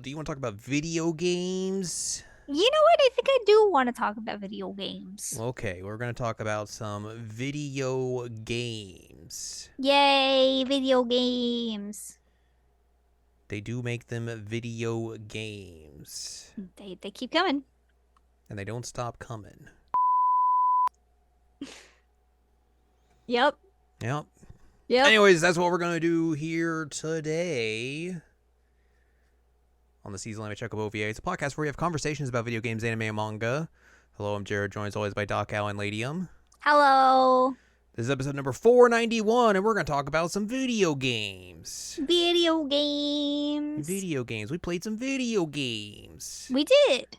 Do you want to talk about video games? You know what? I think I do want to talk about video games. Okay, we're going to talk about some video games. Yay, video games. They do make them video games. They keep coming. And they don't stop coming. Yep. Yep. Yep. Anyways, that's what we're going to do here today on the Season Anime Checkup OVA. It's a podcast where we have conversations about video games, anime, and manga. Hello, I'm Jared, joined as always by Doc, Al, and Ladium. Hello. This is episode number 491, and we're going to talk about some video games. Video games. Video games. We played some video games. We did.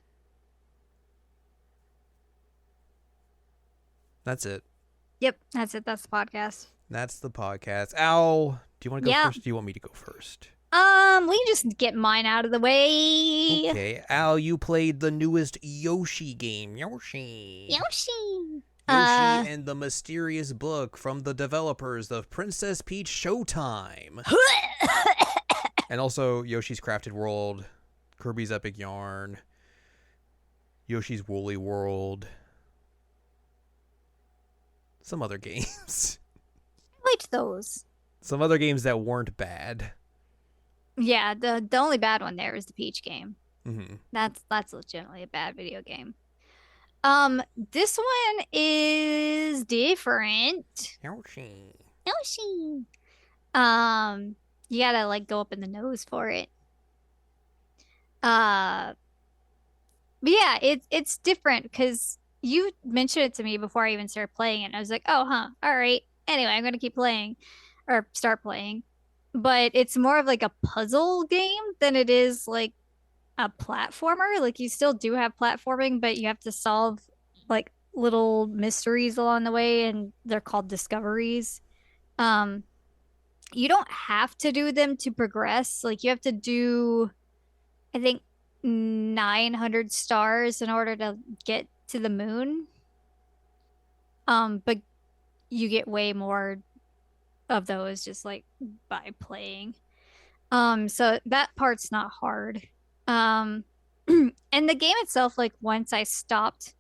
That's it. Yep, that's it. That's the podcast. That's the podcast. Al, do you want to go first or do you want me to go first? We can just get mine out of the way. Okay. Al, you played the newest Yoshi game. Yoshi and the Mysterious Book from the developers of Princess Peach Showtime. And also Yoshi's Crafted World, Kirby's Epic Yarn, Yoshi's Woolly World, some other games. I liked those. Some other games that weren't bad. Yeah, the only bad one there is the Peach game. Mm-hmm. That's legitimately a bad video game. This one is different. Yoshi. You gotta like go up in the nose for it. But yeah, it's different because you mentioned it to me before I even started playing it. And I was like, oh, huh, all right. Anyway, I'm gonna keep playing or start playing. But it's more of like a puzzle game than it is like a platformer. Like you still do have platforming, but you have to solve like little mysteries along the way, and they're called discoveries. You don't have to do them to progress. Like you have to do, I think, 900 stars in order to get to the moon. But you get way more of those just like by playing. So that part's not hard. And the game itself, like once I stopped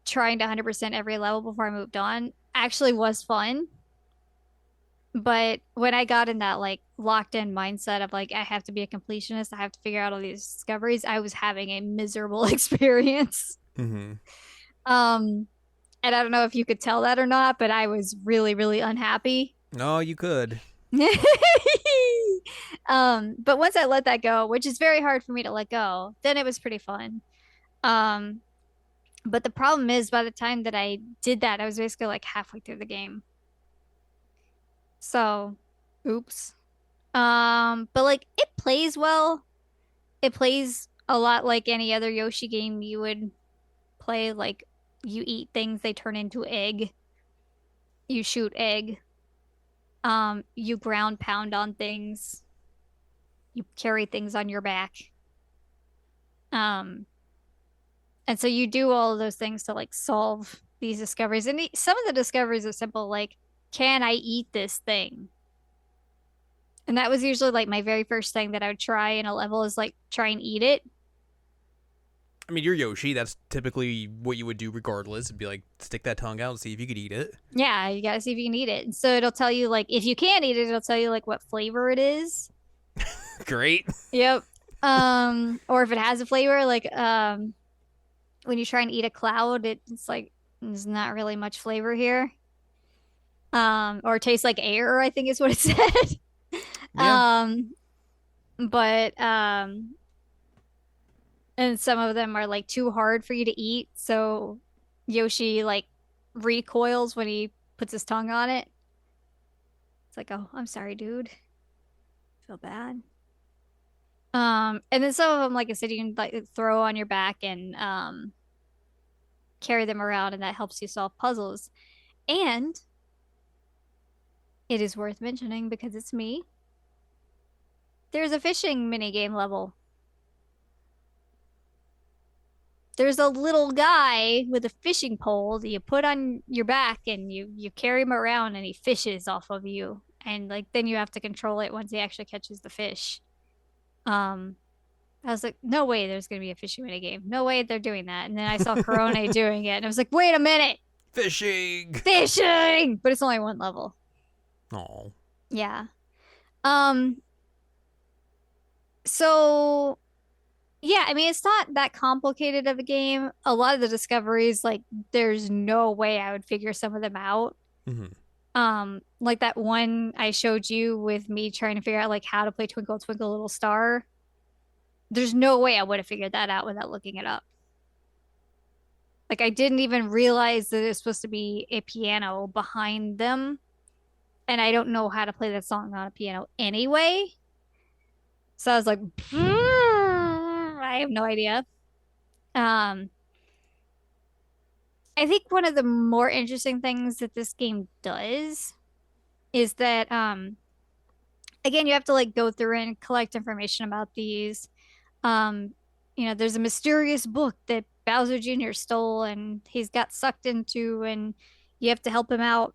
trying to 100% every level before I moved on, actually was fun. But when I got in that like locked in mindset of like I have to be a completionist, I have to figure out all these discoveries, I was having a miserable experience. Mm-hmm. And I don't know if you could tell that or not, but I was really, really unhappy. No, you could. But once I let that go, which is very hard for me to let go, then it was pretty fun. But the problem is by the time that I did that, I was basically like halfway through the game. So, oops. But like it plays well. It plays a lot like any other Yoshi game you would play. Like you eat things, they turn into egg. You shoot egg. You ground pound on things. You carry things on your back. And so you do all of those things to like solve these discoveries. And some of the discoveries are simple, like, can I eat this thing? And that was usually like my very first thing that I would try in a level is like try and eat it. I mean, you're Yoshi. That's typically what you would do regardless. It'd be like, stick that tongue out and see if you could eat it. Yeah, you gotta see if you can eat it. And so it'll tell you like if you can't eat it, it'll tell you like what flavor it is. Great. Yep. Or if it has a flavor, like when you try and eat a cloud, it's like there's not really much flavor here. Or it tastes like air, I think is what it said. Yeah. But and some of them are like too hard for you to eat, so Yoshi like recoils when he puts his tongue on it. It's like, oh, I'm sorry, dude. Feel bad. And then some of them, like I said, you can like throw on your back and carry them around, and that helps you solve puzzles. And it is worth mentioning because it's me. There's a fishing minigame level. There's a little guy with a fishing pole that you put on your back and you carry him around and he fishes off of you. And like then you have to control it once he actually catches the fish. I was like, no way there's going to be a fishing minigame. No way they're doing that. And then I saw Corona doing it, and I was like, wait a minute. Fishing! Fishing! But it's only one level. Oh. Yeah. Um, so yeah, I mean, it's not that complicated of a game. A lot of the discoveries, like, there's no way I would figure some of them out. Mm-hmm. Like that one I showed you with me trying to figure out like how to play Twinkle Twinkle Little Star. There's no way I would have figured that out without looking it up. Like I didn't even realize that it's supposed to be a piano behind them, and I don't know how to play that song on a piano anyway. So I was like, I have no idea. Um, I think one of the more interesting things that this game does is that again, you have to like go through and collect information about these. Um, there's a mysterious book that Bowser Jr. stole and he's got sucked into, and you have to help him out.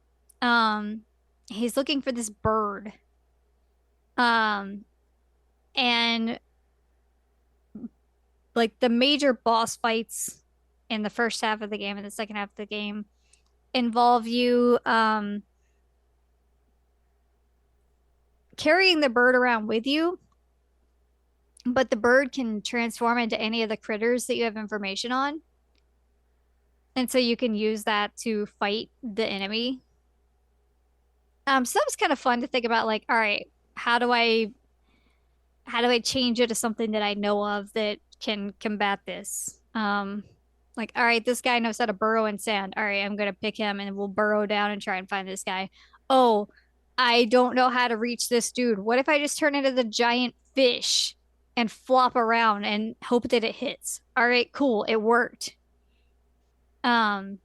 He's looking for this bird. And like the major boss fights in the first half of the game and the second half of the game involve you carrying the bird around with you, but the bird can transform into any of the critters that you have information on. And so you can use that to fight the enemy. So that was kind of fun to think about, like, all right, how do I change it to something that I know of that can combat this? Like, all right, this guy knows how to burrow in sand. All right, I'm gonna pick him and we'll burrow down and try and find this guy. Oh, I don't know how to reach this dude. What if I just turn into the giant fish and flop around and hope that it hits? All right, cool, it worked. Um,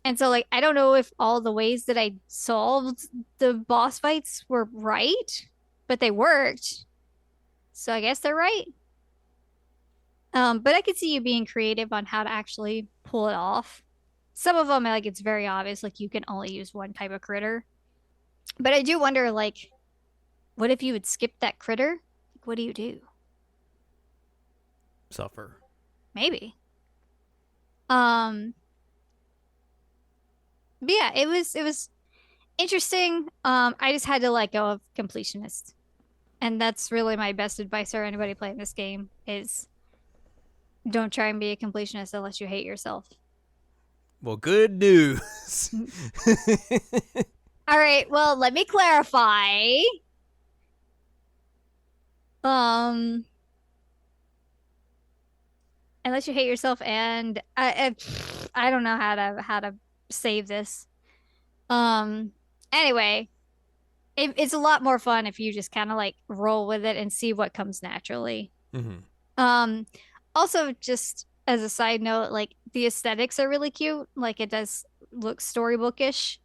and so like I don't know if all the ways that I solved the boss fights were right, but they worked. So I guess they're right. But I could see you being creative on how to actually pull it off. Some of them, like, it's very obvious, like you can only use one type of critter. But I do wonder, like, what if you would skip that critter? Like, what do you do? Suffer. Maybe. But yeah, it was interesting. I just had to let go of completionist. And that's really my best advice for anybody playing this game is don't try and be a completionist unless you hate yourself. Well, good news. All right, well, let me clarify. Unless you hate yourself, and I don't know how to save this. Anyway, it's a lot more fun if you just kind of like roll with it and see what comes naturally. Mm-hmm. Also, just as a side note, like the aesthetics are really cute. Like it does look storybookish.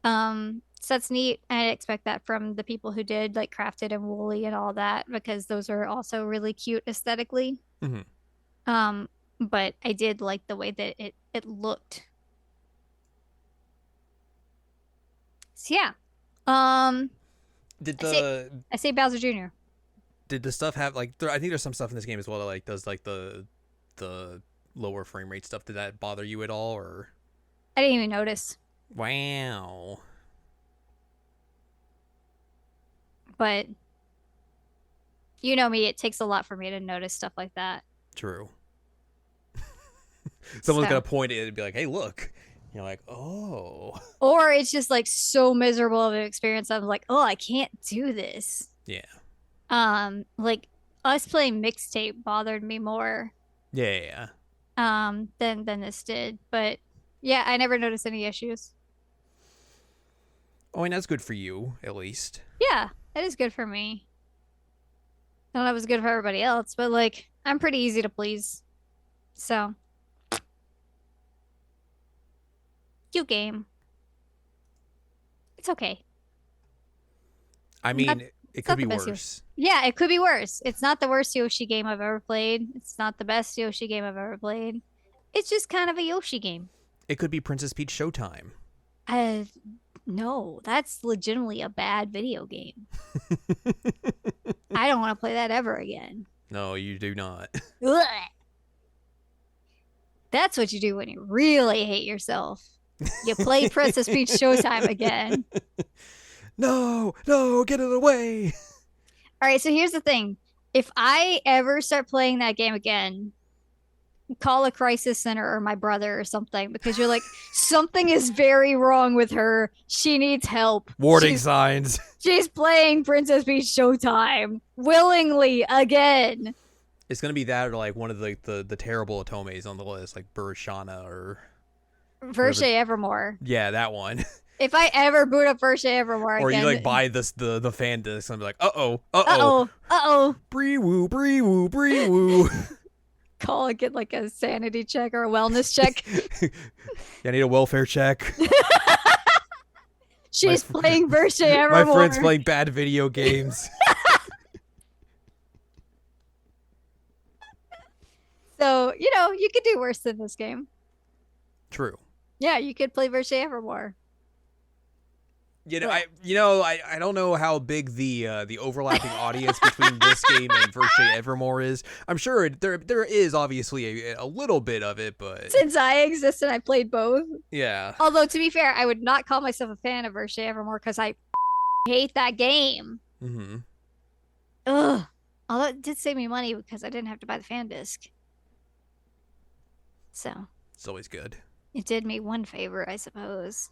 So that's neat. I expect that from the people who did like Crafted and Woolly and all that because those are also really cute aesthetically. Mm-hmm. But I did like the way that it looked. So yeah. Did I say Bowser Jr. Did the stuff have like I think there's some stuff in this game as well that like does like the lower frame rate stuff. Did that bother you at all or? I didn't even notice. Wow. But you know me, it takes a lot for me to notice stuff like that. True. Someone's gonna point it and be like, "Hey, look." You're like, "Oh." Or it's just like so miserable of an experience. I'm like, "Oh, I can't do this." Yeah. Like us playing mixtape bothered me more. Yeah. Than this did. But yeah, I never noticed any issues. Oh, and that's good for you, at least. Yeah, that is good for me. I don't know if it's good for everybody else, but like I'm pretty easy to please. So cute game. It's okay. I mean, it could be worse. Yeah, it could be worse. It's not the worst Yoshi game I've ever played. It's not the best Yoshi game I've ever played. It's just kind of a Yoshi game. It could be Princess Peach Showtime. No, that's legitimately a bad video game. I don't want to play that ever again. No, you do not. Ugh. That's what you do when you really hate yourself. You play Princess Peach Showtime again. No, get it away. All right, so here's the thing. If I ever start playing that game again, call a crisis center or my brother or something, because you're like, something is very wrong with her. She needs help. Warning signs. She's playing Princess Peach Showtime willingly again. It's gonna be that or like one of the terrible Otomes on the list, like Burishana or Verche Evermore. Yeah, that one. If I ever boot up Verche Evermore or again, you like buy the fan disc and be like, uh-oh. Bree-woo. Call it, get like a sanity check or a wellness check. I need a welfare check. She's playing Verche Evermore. My friend's playing bad video games. So, you could do worse than this game. True. Yeah, you could play Verche Evermore. I don't know how big the overlapping audience between this game and Verche Evermore is. I'm sure there is obviously a little bit of it, but since I exist and I played both. Yeah. Although to be fair, I would not call myself a fan of Verche Evermore because I hate that game. Mm-hmm. Ugh. Although it did save me money because I didn't have to buy the fan disc. So it's always good. It did me one favor, I suppose,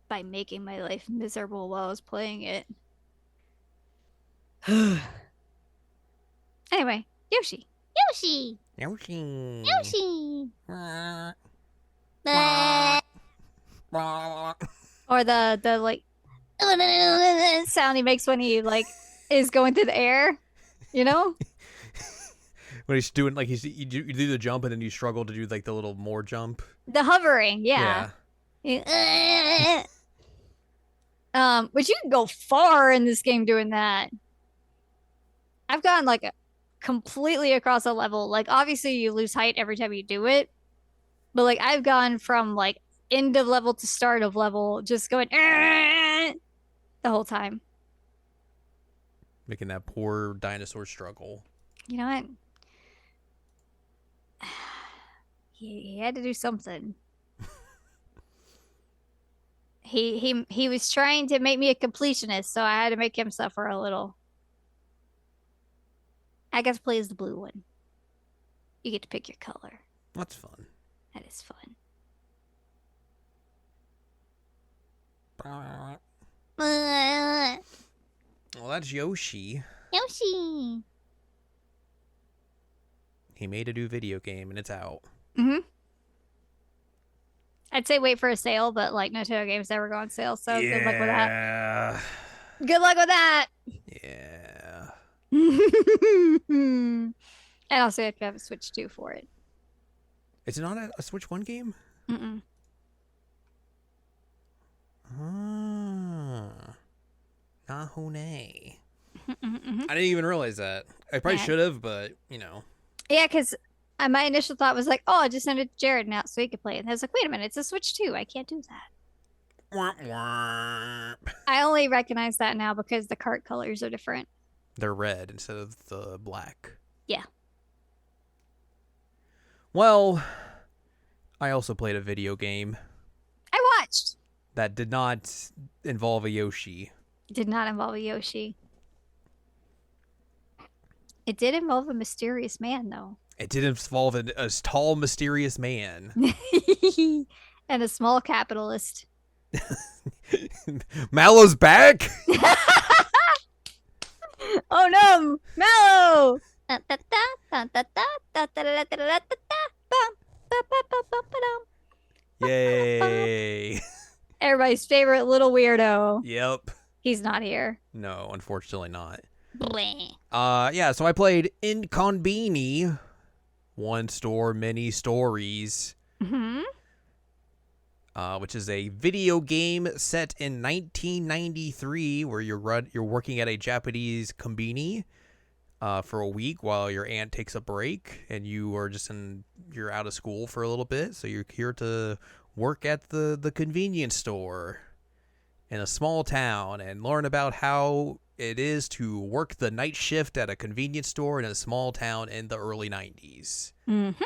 by making my life miserable while I was playing it. Anyway, Yoshi. Or the like sound he makes when he like is going through the air, When he's doing like you do the jump and then you struggle to do like the little more jump. The hovering, yeah. But you can go far in this game doing that. I've gone like completely across a level. Like obviously you lose height every time you do it, but like I've gone from like end of level to start of level, just going the whole time. Making that poor dinosaur struggle. You know what? He had to do something. He was trying to make me a completionist, so I had to make him suffer a little. I got to play as the blue one. You get to pick your color. That's fun. That is fun. Well, that's Yoshi. He made a new video game and it's out. Mm-hmm. I'd say wait for a sale, but like Nintendo games never go on sale, so good luck with that. Good luck with that. Yeah. And also you have to have a Switch 2 for it. Is it not a Switch 1 game? Mm-mm. Nahone. I didn't even realize that. I probably should have, but Yeah, because my initial thought was like, oh, I just send it to Jared now so he could play it. And I was like, wait a minute, it's a Switch 2. I can't do that. I only recognize that now because the cart colors are different. They're red instead of the black. Yeah. Well, I also played a video game. I watched. That did not involve a Yoshi. It did not involve a Yoshi. It did involve a mysterious man, though. It did involve a tall, mysterious man. And a small capitalist. Mallow's back? Oh no! Mallow! Yay. Everybody's favorite little weirdo. Yep. He's not here. No, unfortunately not. Bleh. Yeah, so I played inKONBINI. One Store, Many Stories. Mm-hmm. Which is a video game set in 1993 where you're working at a Japanese konbini for a week while your aunt takes a break and you're out of school for a little bit, so you're here to work at the convenience store in a small town and learn about how it is to work the night shift at a convenience store in a small town in the early 90s. Mm-hmm.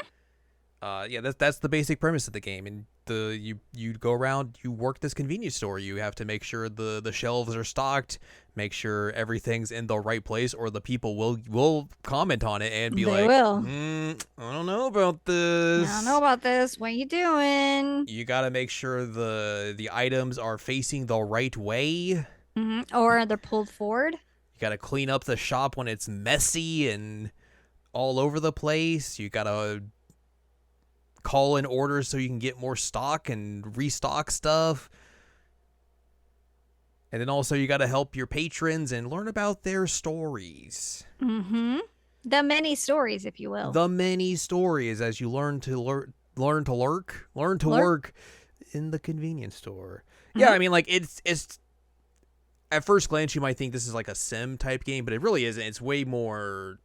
Yeah, that's the basic premise of the game. And you go around, you work this convenience store. You have to make sure the shelves are stocked, make sure everything's in the right place, or the people will comment on it and be They like, will. I don't know about this. I don't know about this. What are you doing? You got to make sure the items are facing the right way. Mm-hmm. Or they're pulled forward. You got to clean up the shop when it's messy and all over the place. You got to call in orders so you can get more stock and restock stuff. And then also you got to help your patrons and learn about their stories. Mm-hmm. The many stories, if you will. The many stories as you learn to work in the convenience store. Mm-hmm. Yeah, I mean, like it's at first glance you might think this is like a sim type game, but it really isn't. It's way more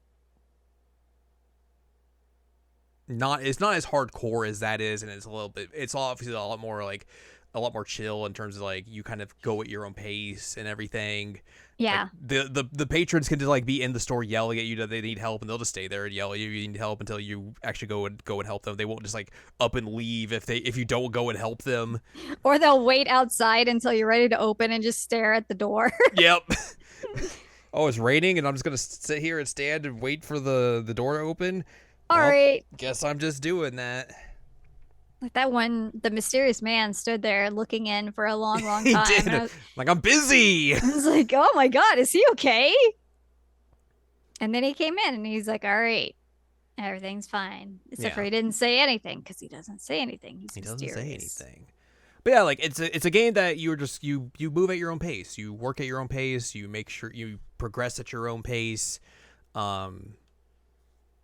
it's not as hardcore as that is, and it's obviously a lot more chill in terms of like you kind of go at your own pace and everything. Yeah. Like the patrons can just like be in the store yelling at you that they need help, and they'll just stay there and yell at you need help until you actually go and help them. They won't just like up and leave if you don't go and help them. Or they'll wait outside until you're ready to open and just stare at the door. Yep. Oh, it's raining and I'm just gonna sit here and stand and wait for the door to open. All right. Guess I'm just doing that. Like that one, the mysterious man stood there looking in for a long, long time. He did. Like, I'm busy. I was like, oh my God, is he okay? And then he came in and he's like, all right, everything's fine. Except for he didn't say anything because he doesn't say anything. He doesn't say anything. But yeah, like it's a game that you move at your own pace. You work at your own pace. You make sure you progress at your own pace.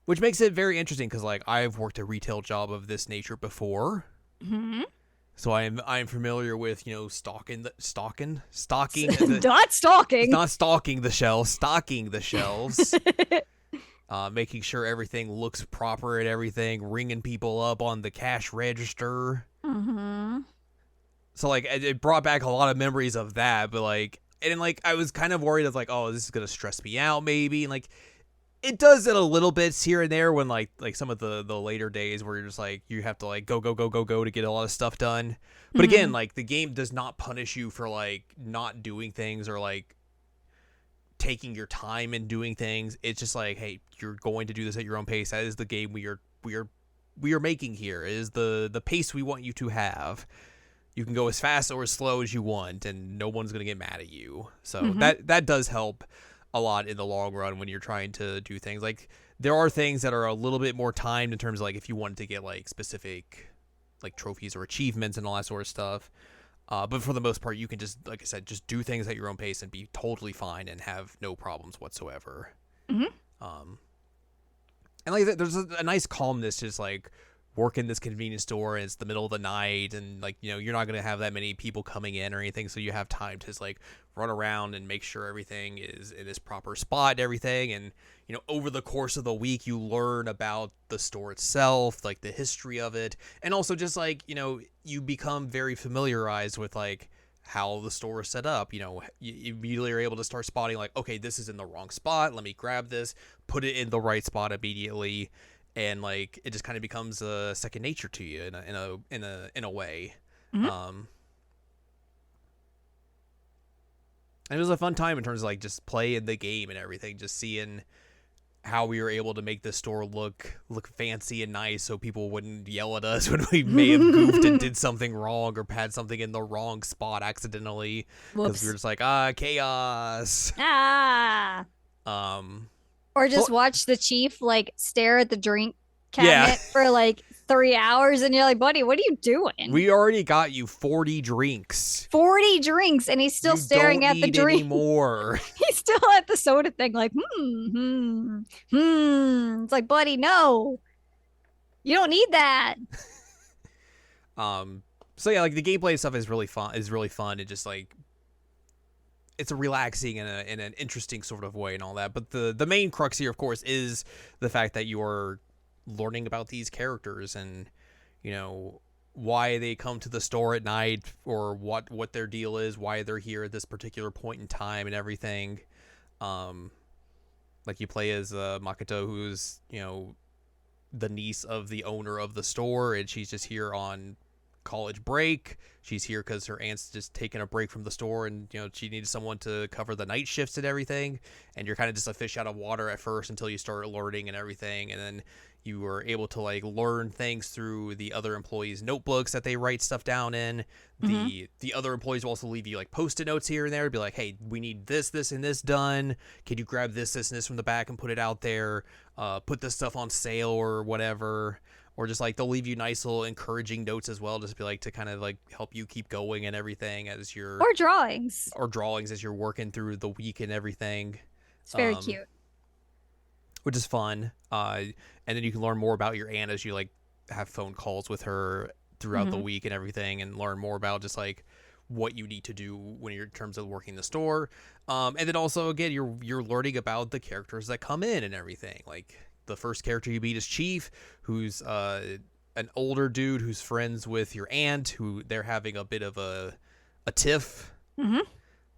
Which makes it very interesting because, like, I've worked a retail job of this nature before, so I'm familiar with stocking the shelves, making sure everything looks proper and everything, ringing people up on the cash register. Mm-hmm. So like it brought back a lot of memories of that, but like I was kind of worried of like, oh, this is gonna stress me out maybe, and like. It does it a little bit here and there when like some of the later days where you're just like you have to like go to get a lot of stuff done. But again, like the game does not punish you for like not doing things or like taking your time and doing things. It's just like, hey, you're going to do this at your own pace. That is the game we are making here. It is the pace we want you to have. You can go as fast or as slow as you want, and no one's gonna get mad at you. So that does help a lot in the long run when you're trying to do things. Like there are things that are a little bit more timed in terms of like if you wanted to get like specific like trophies or achievements and all that sort of stuff. But for the most part, you can just, like I said, just do things at your own pace and be totally fine and have no problems whatsoever. Mm-hmm. And like there's a nice calmness to just like work in this convenience store and it's the middle of the night and like you're not gonna have that many people coming in or anything, so you have time to just like run around and make sure everything is in its proper spot and everything. And over the course of the week you learn about the store itself, like the history of it, and also just like you become very familiarized with like how the store is set up. You immediately are able to start spotting like, okay, this is in the wrong spot, let me grab this, put it in the right spot immediately. And like it just kind of becomes a second nature to you in a way. Mm-hmm. And it was a fun time in terms of like just playing the game and everything, just seeing how we were able to make the store look fancy and nice, so people wouldn't yell at us when we may have goofed and did something wrong or had something in the wrong spot accidentally, because we were just like chaos. Or just watch the chief like stare at the drink cabinet for like 3 hours and you're like, buddy, what are you doing? We already got you 40 drinks. 40 drinks and he's still staring at the drink. More. He's still at the soda thing like, It's like, buddy, no. You don't need that. So yeah, like the gameplay stuff is really fun. It just like it's a relaxing in an interesting sort of way and all that. But the main crux here, of course, is the fact that you're learning about these characters and, why they come to the store at night or what their deal is, why they're here at this particular point in time and everything. Like you play as Makoto, who's the niece of the owner of the store, and she's just here on college break. She's here because her aunt's just taking a break from the store, and she needs someone to cover the night shifts and everything. And you're kind of just a fish out of water at first until you start learning and everything, and then you were able to like learn things through the other employees' notebooks that they write stuff down in. The other employees will also leave you like post-it notes here and there to be like, hey, we need this, and this done. Can you grab this, and this from the back and put it out there? Put this stuff on sale or whatever. Or just like they'll leave you nice little encouraging notes as well, just be like to kind of like help you keep going and everything as you're or drawings as you're working through the week and everything. It's very cute, which is fun. And then you can learn more about your aunt as you like have phone calls with her throughout the week and everything, and learn more about just like what you need to do when you're in terms of working the store. And then also again you're learning about the characters that come in and everything. Like the first character you meet is Chief, who's an older dude who's friends with your aunt, who they're having a bit of a tiff.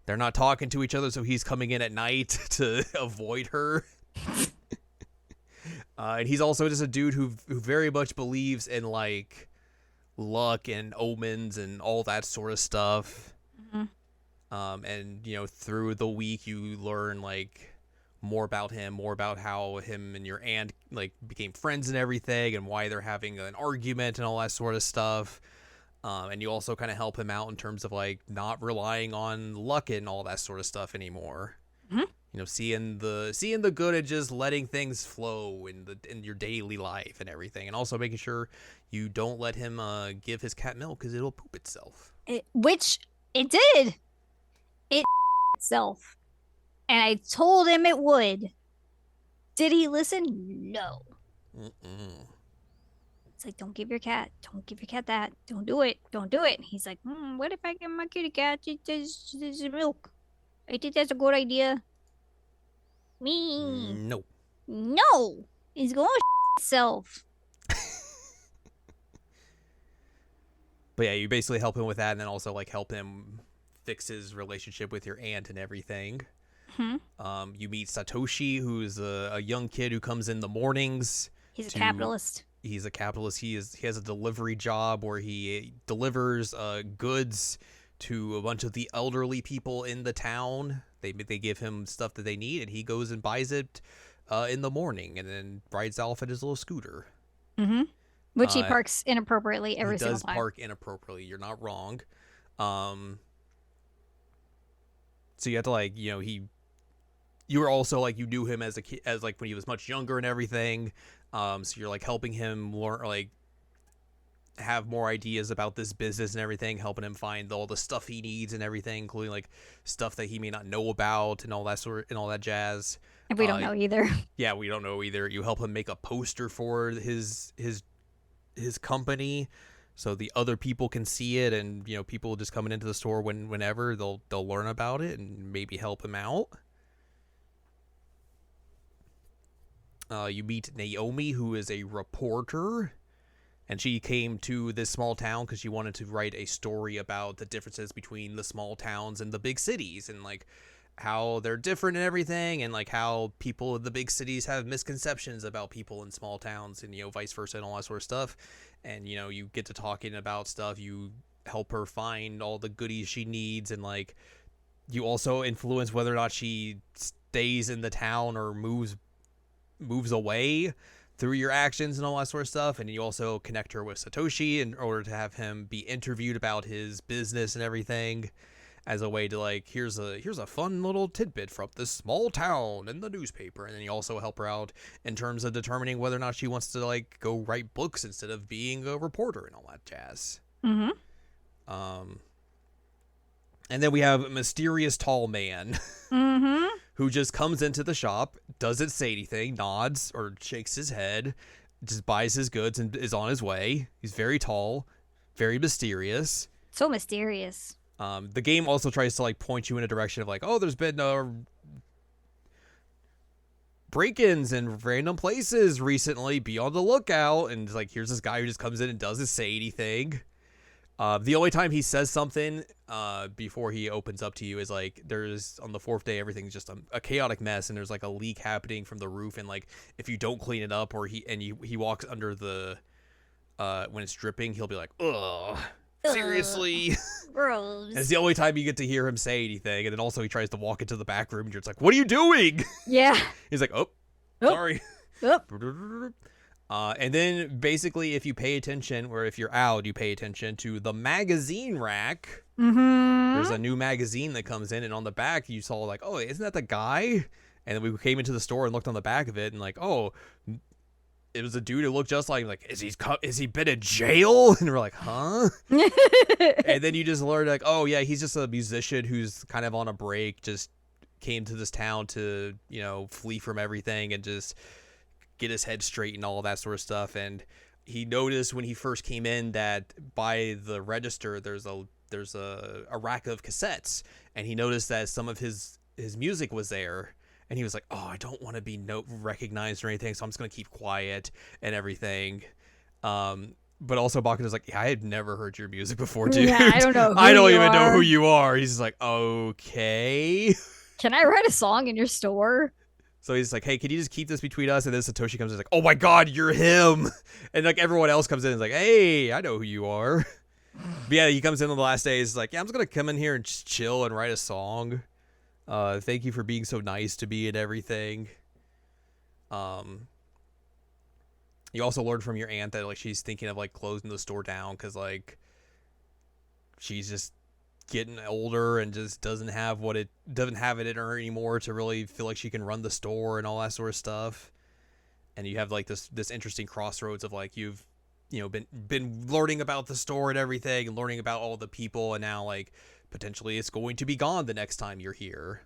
They're not talking to each other, so he's coming in at night to avoid her. And he's also just a dude who very much believes in like luck and omens and all that sort of stuff. And through the week you learn like more about him, more about how him and your aunt like became friends and everything, and why they're having an argument and all that sort of stuff. And you also kind of help him out in terms of like not relying on luck and all that sort of stuff anymore. Seeing the good and just letting things flow in your daily life and everything, and also making sure you don't let him give his cat milk because it'll poop itself. Which it did. It itself. And I told him it would. Did he listen? No. It's like, don't give your cat that. Don't do it. And he's like, what if I give my kitty cat this milk? I think that's a good idea. Me. No. He's going to itself. But yeah, you basically help him with that, and then also like help him fix his relationship with your aunt and everything. You meet Satoshi, who's a young kid who comes in the mornings. He's a capitalist. He's a capitalist. He has a delivery job where he delivers goods to a bunch of the elderly people in the town. They give him stuff that they need, and he goes and buys it in the morning, and then rides off at his little scooter. Which he parks inappropriately every single time. He does park inappropriately. You're not wrong. So you have to like you were also like you knew him as a kid, as like when he was much younger and everything. So you're like helping him learn, like have more ideas about this business and everything, helping him find all the stuff he needs and everything, including like stuff that he may not know about and all that jazz. And we don't know either. Yeah, we don't know either. You help him make a poster for his company, so the other people can see it, and people just coming into the store whenever they'll learn about it and maybe help him out. You meet Naomi, who is a reporter, and she came to this small town because she wanted to write a story about the differences between the small towns and the big cities, and like how they're different and everything, and like how people in the big cities have misconceptions about people in small towns, and vice versa and all that sort of stuff. And you get to talking about stuff, you help her find all the goodies she needs, and like you also influence whether or not she stays in the town or moves away through your actions and all that sort of stuff. And you also connect her with Satoshi in order to have him be interviewed about his business and everything, as a way to like, here's a fun little tidbit from this small town in the newspaper. And then you also help her out in terms of determining whether or not she wants to like go write books instead of being a reporter and all that jazz. And then we have a mysterious tall man who just comes into the shop, doesn't say anything, nods or shakes his head, just buys his goods and is on his way. He's very tall, very mysterious. So mysterious. The game also tries to like point you in a direction of like, oh, there's been break-ins in random places recently. Be on the lookout. And like, here's this guy who just comes in and doesn't say anything. The only time he says something before he opens up to you is like there's on the 4th day everything's just a chaotic mess, and there's like a leak happening from the roof, and like if you don't clean it up or he walks under the when it's dripping, he'll be like, ugh, seriously. Gross. And it's the only time you get to hear him say anything, and then also he tries to walk into the back room and you're just like, what are you doing? Yeah. He's like, oh. Sorry. And then basically if you pay attention, or if you're out, you pay attention to the magazine rack. There's a new magazine that comes in, and on the back you saw like, oh, isn't that the guy? And then we came into the store and looked on the back of it and like, oh, it was a dude who looked just like him. Like, is he been in jail? And we're like, huh? And then you just learn like, oh yeah, he's just a musician who's kind of on a break, just came to this town to, you know, flee from everything and just get his head straight and all that sort of stuff. And he noticed when he first came in that by the register there's a rack of cassettes, and he noticed that some of his music was there, and he was like, oh, I don't want to be recognized or anything, so I'm just gonna keep quiet and everything. But also Bakuto's like, yeah, I had never heard your music before, dude. Yeah, I don't know. I don't even know who you are. He's just like, okay. Can I write a song in your store? So he's like, hey, can you just keep this between us? And then Satoshi comes in and is like, oh my god, you're him. And like everyone else comes in and is like, hey, I know who you are. But yeah, he comes in on the last day. He's like, yeah, I'm just going to come in here and just chill and write a song. Thank you for being so nice to me and everything. You also learned from your aunt that like she's thinking of like closing the store down because like she's just getting older and just doesn't have it in her anymore to really feel like she can run the store and all that sort of stuff. And you have like this interesting crossroads of like you've been learning about the store and everything and learning about all the people, and now like potentially it's going to be gone the next time you're here.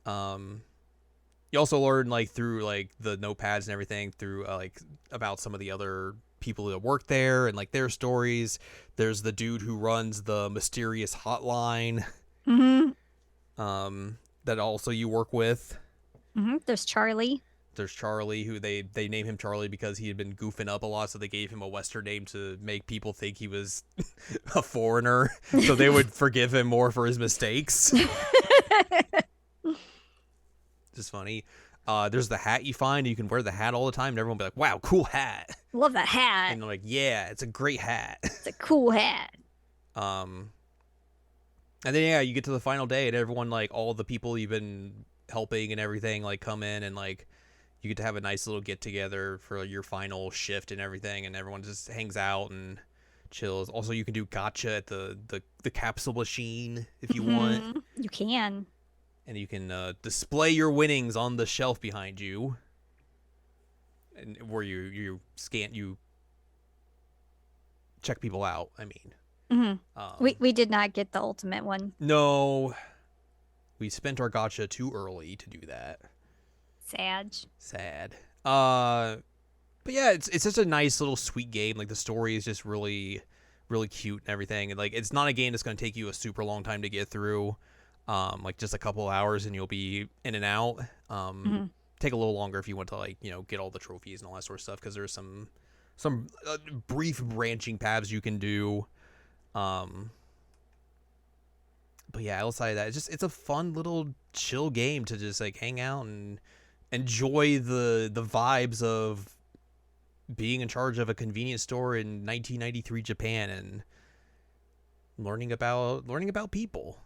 You also learn like through like the notepads and everything through like about some of the other people that work there and like their stories. There's the dude who runs the mysterious hotline that also you work with. There's Charlie. There's Charlie, who they name him Charlie because he had been goofing up a lot, so they gave him a Western name to make people think he was a foreigner, so they would forgive him more for his mistakes. Just funny. There's the hat you find. You can wear the hat all the time, and everyone will be like, wow, cool hat. Love that hat. And they're like, yeah, it's a great hat. It's a cool hat. And then, yeah, you get to the final day, and everyone, like, all the people you've been helping and everything, like, come in, and, like, you get to have a nice little get-together for your final shift and everything, and everyone just hangs out and chills. Also, you can do gacha at the capsule machine if you want. You can. And you can display your winnings on the shelf behind you, and where you check people out. I mean, we did not get the ultimate one. No, we spent our gacha too early to do that. Sad. But yeah, it's just a nice little sweet game. Like the story is just really, really cute and everything. And like it's not a game that's going to take you a super long time to get through. Like just a couple hours and you'll be in and out. Take a little longer if you want to like, get all the trophies and all that sort of stuff, because there's some brief branching paths you can do. But yeah, outside of that, it's a fun little chill game to just like hang out and enjoy the vibes of being in charge of a convenience store in 1993 Japan and learning about people.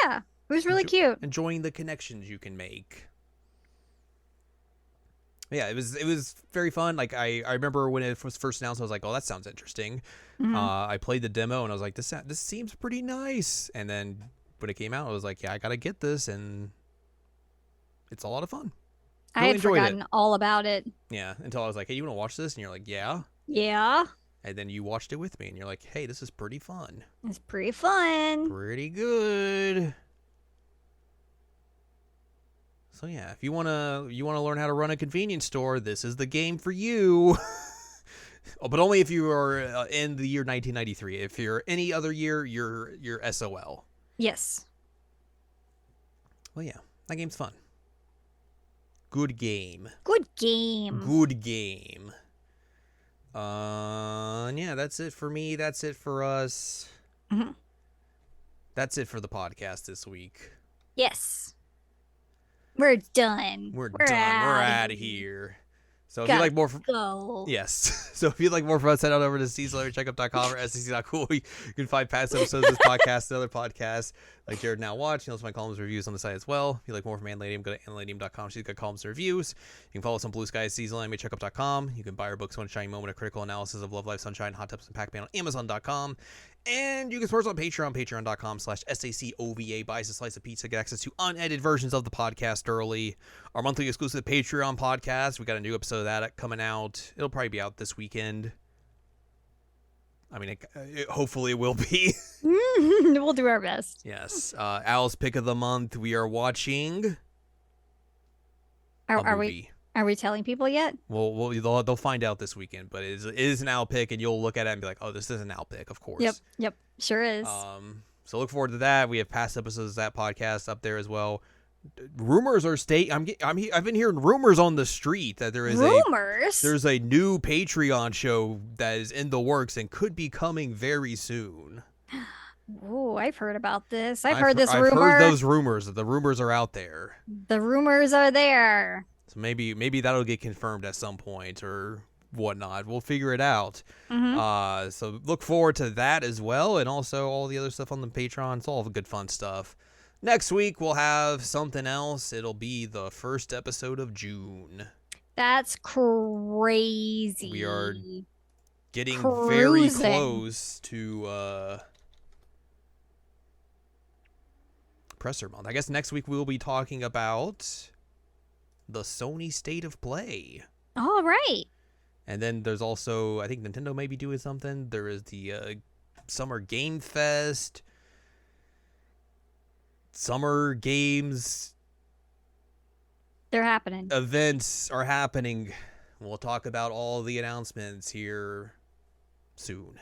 Yeah, it was really cute. Enjoying the connections you can make. Yeah, it was very fun. Like I remember when it was first announced, I was like, "Oh, that sounds interesting." I played the demo and I was like, "This seems pretty nice." And then when it came out, I was like, "Yeah, I gotta get this," and it's a lot of fun. I had forgotten all about it. Yeah, until I was like, "Hey, you want to watch this?" And you're like, "Yeah." Yeah. And then you watched it with me, and you're like, "Hey, this is pretty fun." It's pretty fun. Pretty good. So yeah, if you wanna learn how to run a convenience store, this is the game for you. But only if you are in the year 1993. If you're any other year, you're SOL. Yes. Well, yeah, that game's fun. Good game. Yeah, that's it for me. That's it for us. Mm-hmm. That's it for the podcast this week. Yes. We're done. We're done. We're out of here. So if you like more yes. So if you'd like more from us, head on over to Checkup.com or SCC.cool. You can find past episodes of this podcast and other podcasts like Jared Now Watch. You can also find columns and reviews on the site as well. If you like more from Anladium, go to anladium.com. She's got columns and reviews. You can follow us on Blue Sky, Seasonal Anime, Checkup.com. You can buy our books, One Shining Moment, A Critical Analysis of Love, Life, Sunshine, Hot Tubs, and Pac-Man on Amazon.com. And you can support us on Patreon, patreon.com/SACOVA. Buy us a slice of pizza, get access to unedited versions of the podcast early. Our monthly exclusive Patreon podcast. We got a new episode of that coming out. It'll probably be out this weekend. I mean, hopefully it will be. We'll do our best. Yes. Al's pick of the month. We are watching Are we telling people yet? Well, they'll find out this weekend, but it is an Al pick, and you'll look at it and be like, "Oh, this is an Al pick, of course." Yep, sure is. So look forward to that. We have past episodes of that podcast up there as well. Rumors are I've been hearing rumors on the street that there's a new Patreon show that is in the works and could be coming very soon. Oh, I've heard about this. I've heard this rumor. I've heard those rumors. The rumors are out there. The rumors are there. So maybe that'll get confirmed at some point or whatnot. We'll figure it out. Mm-hmm. So look forward to that as well, and also all the other stuff on the Patreon. It's all good fun stuff. Next week we'll have something else. It'll be the first episode of June. That's crazy. We are getting very close to presser month. I guess next week we'll be talking about the Sony State of Play. All right. And then there's also, I think Nintendo may be doing something. There is the Summer Game Fest. Summer Games. They're happening. Events are happening. We'll talk about all the announcements here soon.